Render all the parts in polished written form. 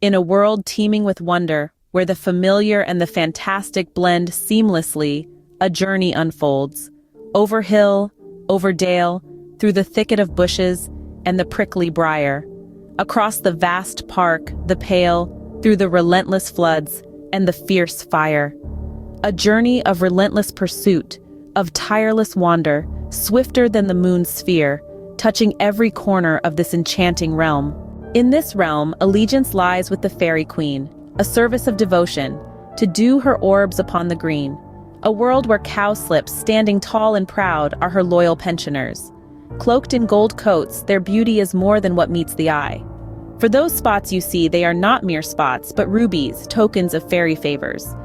In a world teeming with wonder, where the familiar and the fantastic blend seamlessly, a journey unfolds. Over hill, over dale, through the thicket of bushes and the prickly briar. Across the vast park, the pale, through the relentless floods and the fierce fire. A journey of relentless pursuit, of tireless wander, swifter than the moon's sphere, touching every corner of this enchanting realm. In this realm, allegiance lies with the fairy queen, a service of devotion, to dew her orbs upon the green. A world where cowslips, standing tall and proud, are her loyal pensioners. Cloaked in gold coats, their beauty is more than what meets the eye. For those spots you see, they are not mere spots, but rubies, tokens of fairy favors.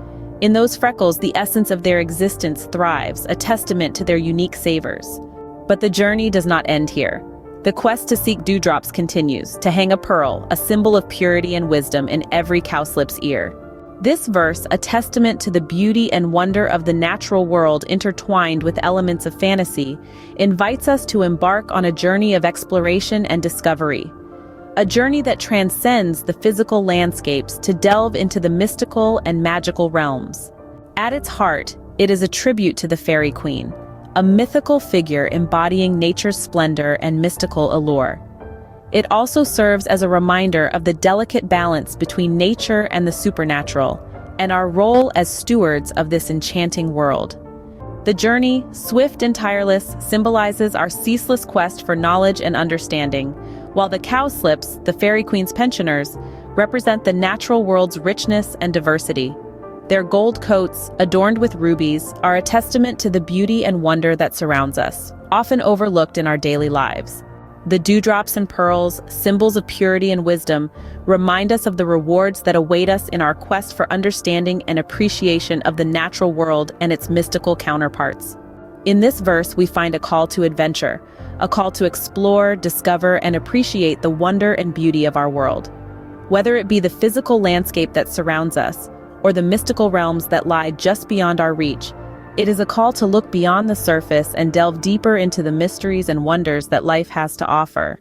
In those freckles, the essence of their existence thrives, a testament to their unique savors. But the journey does not end here. The quest to seek dewdrops continues, to hang a pearl, a symbol of purity and wisdom, in every cowslip's ear. This verse, a testament to the beauty and wonder of the natural world intertwined with elements of fantasy, invites us to embark on a journey of exploration and discovery. A journey that transcends the physical landscapes to delve into the mystical and magical realms. At its heart, it is a tribute to the fairy queen, a mythical figure embodying nature's splendor and mystical allure. It also serves as a reminder of the delicate balance between nature and the supernatural, and our role as stewards of this enchanting world. The journey, swift and tireless, symbolizes our ceaseless quest for knowledge and understanding, while the cowslips, the fairy queen's pensioners, represent the natural world's richness and diversity. Their gold coats, adorned with rubies, are a testament to the beauty and wonder that surrounds us, often overlooked in our daily lives. The dewdrops and pearls, symbols of purity and wisdom, remind us of the rewards that await us in our quest for understanding and appreciation of the natural world and its mystical counterparts. In this verse, we find a call to adventure, a call to explore, discover, and appreciate the wonder and beauty of our world. Whether it be the physical landscape that surrounds us, or the mystical realms that lie just beyond our reach, it is a call to look beyond the surface and delve deeper into the mysteries and wonders that life has to offer.